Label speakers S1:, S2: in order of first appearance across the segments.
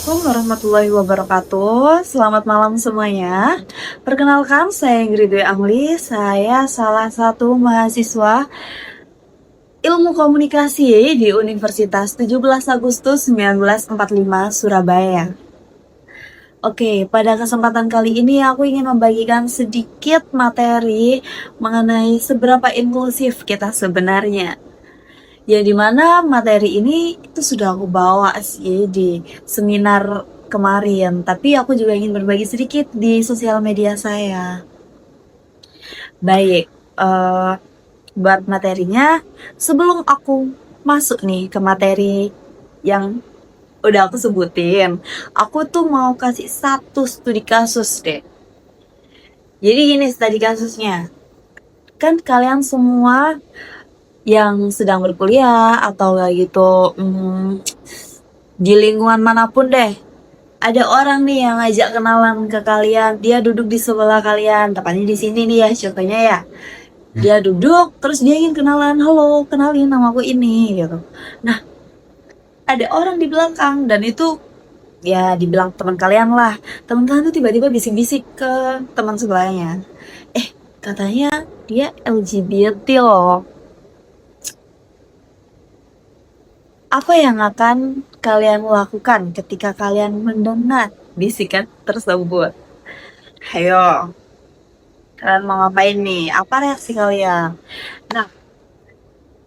S1: Assalamualaikum warahmatullahi wabarakatuh. Selamat malam semuanya. Perkenalkan, saya Ingrid Dwi Amli. Saya salah satu mahasiswa Ilmu Komunikasi di Universitas 17 Agustus 1945 Surabaya. Oke, pada kesempatan kali ini aku ingin membagikan sedikit materi mengenai seberapa inklusif kita sebenarnya. Ya, dimana materi ini itu sudah aku bawa sih di seminar kemarin, tapi aku juga ingin berbagi sedikit di sosial media saya. Baik, buat materinya, sebelum aku masuk nih ke materi yang udah aku sebutin, aku tuh mau kasih satu studi kasus deh. Jadi gini studi kasusnya, kan kalian semua yang sedang berkuliah atau kayak gitu, di lingkungan manapun deh, ada orang nih yang ngajak kenalan ke kalian, dia duduk di sebelah kalian, tepatnya di sini nih ya contohnya ya. Dia duduk, terus dia ingin kenalan, halo, kenalin namaku ini gitu. Nah, ada orang di belakang dan itu ya dibilang teman kalian lah. Teman kalian tuh tiba-tiba bisik-bisik ke teman sebelahnya. Katanya dia LGBT loh. Apa yang akan kalian lakukan ketika kalian mendengar bisikan tersebut? Hayo, kalian mau ngapain nih? Apa reaksi kalian? Nah,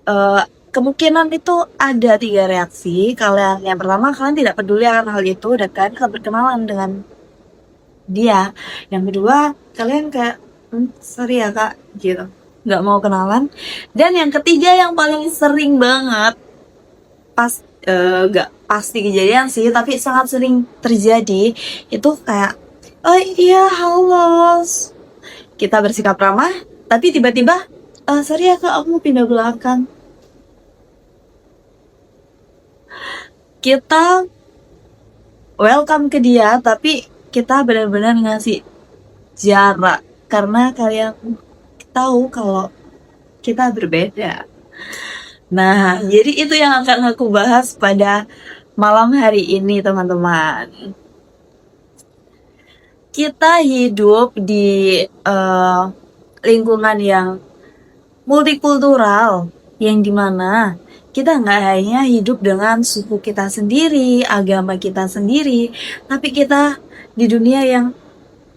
S1: eh, kemungkinan itu ada tiga reaksi. Kalian yang pertama, kalian tidak peduli akan hal itu dan kalian akan berkenalan dengan dia. Yang kedua, kalian kayak sorry ya kak gitu, nggak mau kenalan. Dan yang ketiga yang paling sering banget, pas nggak pasti kejadian sih tapi sangat sering terjadi, itu kayak oh iya halo, kita bersikap ramah tapi tiba-tiba sorry ya kak aku mau pindah belakang. Kita welcome ke dia tapi kita benar-benar ngasih jarak karena kalian tahu kalau kita berbeda. Nah, jadi itu yang akan aku bahas pada malam hari ini, teman-teman. Kita hidup di lingkungan yang multikultural, yang dimana kita nggak hanya hidup dengan suku kita sendiri, agama kita sendiri, tapi kita di dunia yang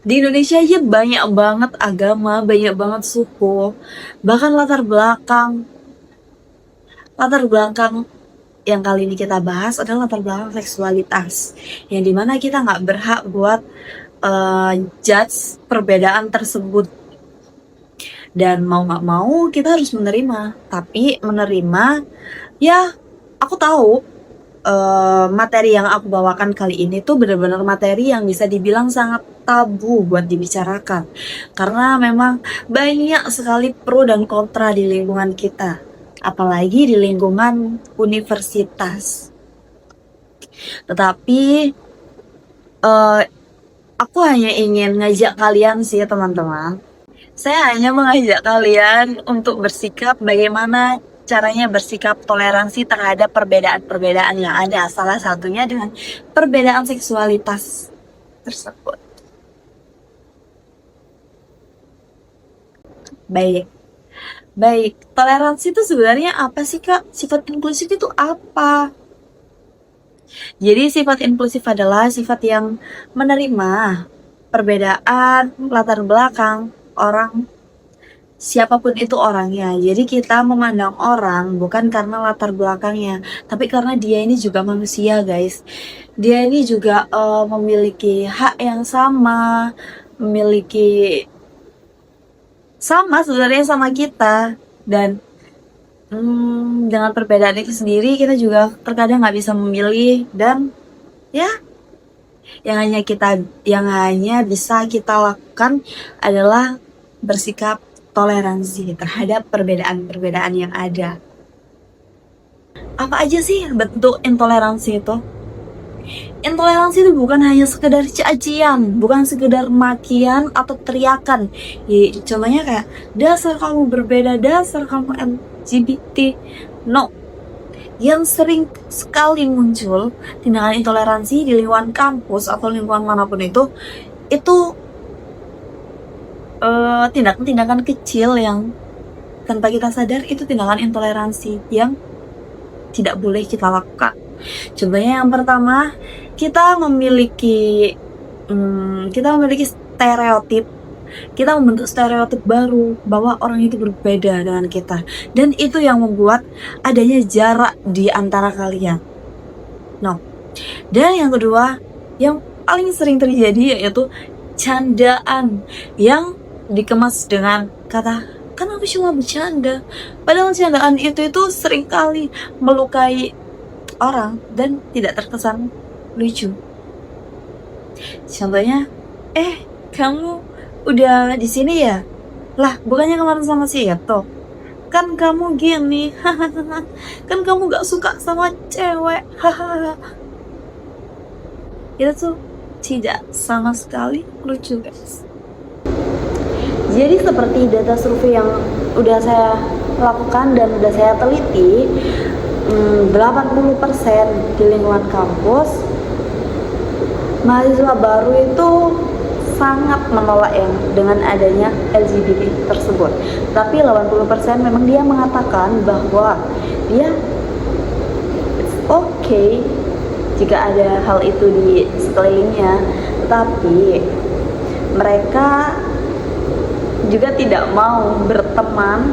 S1: di Indonesia aja banyak banget agama, banyak banget suku, bahkan latar belakang yang kali ini kita bahas adalah latar belakang seksualitas, yang dimana kita nggak berhak buat judge perbedaan tersebut, dan mau nggak mau kita harus menerima. Tapi menerima, ya aku tahu materi yang aku bawakan kali ini tuh benar-benar materi yang bisa dibilang sangat tabu buat dibicarakan, karena memang banyak sekali pro dan kontra di lingkungan kita, apalagi di lingkungan universitas. Tetapi eh, aku hanya ingin ngajak kalian sih teman-teman. Saya hanya mengajak kalian untuk bersikap bagaimana caranya bersikap toleransi terhadap perbedaan-perbedaan yang ada. Salah satunya dengan perbedaan seksualitas tersebut. Baik. Baik, toleransi itu sebenarnya apa sih Kak? Sifat inklusif itu apa? Jadi sifat inklusif adalah sifat yang menerima perbedaan latar belakang orang, siapapun itu orangnya. Jadi kita memandang orang bukan karena latar belakangnya, tapi karena dia ini juga manusia, guys. Dia ini juga memiliki hak yang sama, memiliki sama sebenarnya sama kita. Dan dengan perbedaan itu sendiri kita juga terkadang nggak bisa memilih, dan ya yang hanya bisa kita lakukan adalah bersikap toleransi terhadap perbedaan-perbedaan yang ada. Apa aja sih bentuk intoleransi itu? Intoleransi itu bukan hanya sekedar cacian, bukan sekedar makian atau teriakan. Ya, contohnya kayak dasar kamu berbeda, dasar kamu LGBT. No, yang sering sekali muncul tindakan intoleransi di lingkungan kampus atau lingkungan manapun itu tindakan-tindakan kecil yang tanpa kita sadar itu tindakan intoleransi yang tidak boleh kita lakukan. Contohnya yang pertama, kita memiliki stereotip, kita membentuk stereotip baru bahwa orang itu berbeda dengan kita, dan itu yang membuat adanya jarak di antara kalian. No. Dan yang kedua, yang paling sering terjadi yaitu candaan yang dikemas dengan kata, kan aku cuma bercanda. Padahal candaan itu seringkali melukai orang dan tidak terkesan lucu. Contohnya, kamu udah di sini ya? Lah, bukannya kemarin sama si Yeto? Kan kamu gini, kan kamu gak suka sama cewek, itu tuh tidak sama sekali lucu, guys. Jadi seperti data survei yang udah saya lakukan dan udah saya teliti, 80% di lingkungan kampus mahasiswa baru itu sangat menolak yang dengan adanya LGBT tersebut. Tapi 80% memang dia mengatakan bahwa dia it's okay jika ada hal itu di sekelilingnya, tapi mereka juga tidak mau berteman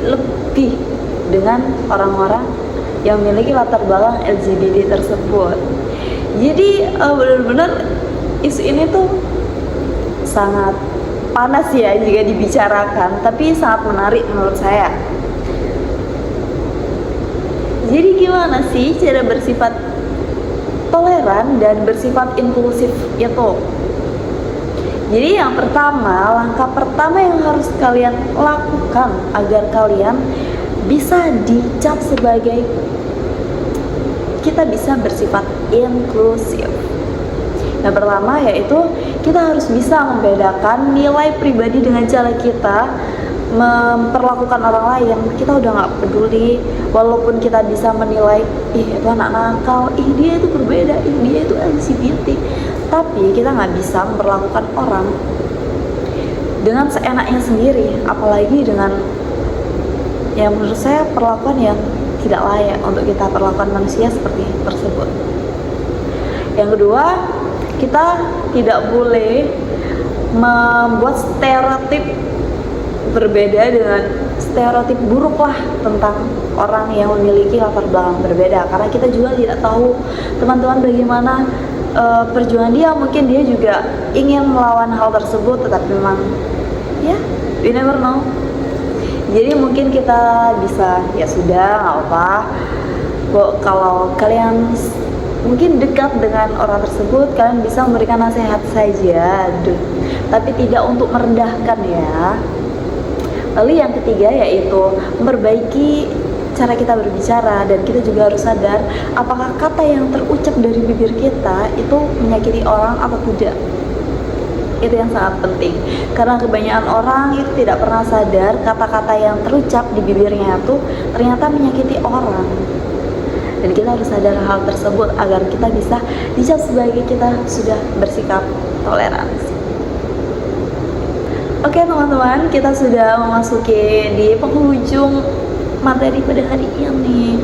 S1: lebih dengan orang-orang yang memiliki latar belakang LGBT tersebut. Jadi benar-benar isu ini tuh sangat panas ya jika dibicarakan, tapi sangat menarik menurut saya. Jadi gimana sih cara bersifat toleran dan bersifat inklusif itu? Jadi yang pertama, langkah pertama yang harus kalian lakukan agar kalian bisa dicap sebagai kita bisa bersifat inklusif. Yang pertama yaitu kita harus bisa membedakan nilai pribadi dengan cara kita memperlakukan orang lain. Kita udah gak peduli, walaupun kita bisa menilai, itu anak nakal, dia itu berbeda, dia itu LGBT, tapi kita gak bisa memperlakukan orang dengan seenaknya sendiri, apalagi dengan yang menurut saya perlakuan yang tidak layak untuk kita perlakukan manusia seperti tersebut. Yang kedua, kita tidak boleh membuat stereotip berbeda dengan stereotip buruk lah tentang orang yang memiliki latar belakang berbeda, karena kita juga tidak tahu teman-teman bagaimana perjuangan dia. Mungkin dia juga ingin melawan hal tersebut, tetapi memang ya, we never know. Jadi mungkin kita bisa, ya sudah, nggak apa. Kalau kalian mungkin dekat dengan orang tersebut, kalian bisa memberikan nasihat saja, tapi tidak untuk merendahkan ya. Lalu yang ketiga yaitu memperbaiki cara kita berbicara, dan kita juga harus sadar apakah kata yang terucap dari bibir kita itu menyakiti orang atau tidak. Itu yang sangat penting, karena kebanyakan orang itu tidak pernah sadar kata-kata yang terucap di bibirnya itu ternyata menyakiti orang, dan kita harus sadar hal tersebut agar kita bisa dicap sebagai kita sudah bersikap toleransi. Oke teman-teman, kita sudah memasuki di penghujung materi pada hari ini,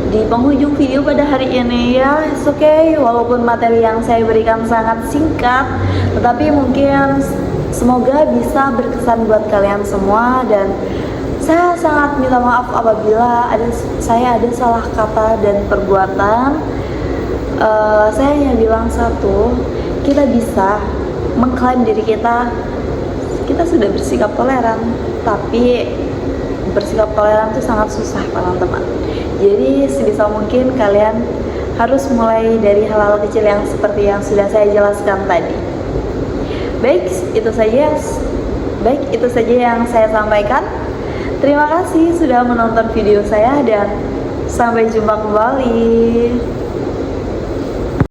S1: di penghujung video pada hari ini ya. It's okay, walaupun materi yang saya berikan sangat singkat, tetapi mungkin semoga bisa berkesan buat kalian semua, dan saya sangat minta maaf apabila saya ada salah kata dan perbuatan. Saya hanya bilang satu, kita bisa mengklaim diri kita sudah bersikap toleran, tapi bersikap toleran itu sangat susah teman-teman. Jadi sebisa mungkin kalian harus mulai dari hal-hal kecil yang seperti yang sudah saya jelaskan tadi. Baik, itu saja yang saya sampaikan. Terima kasih sudah menonton video saya, dan sampai jumpa kembali.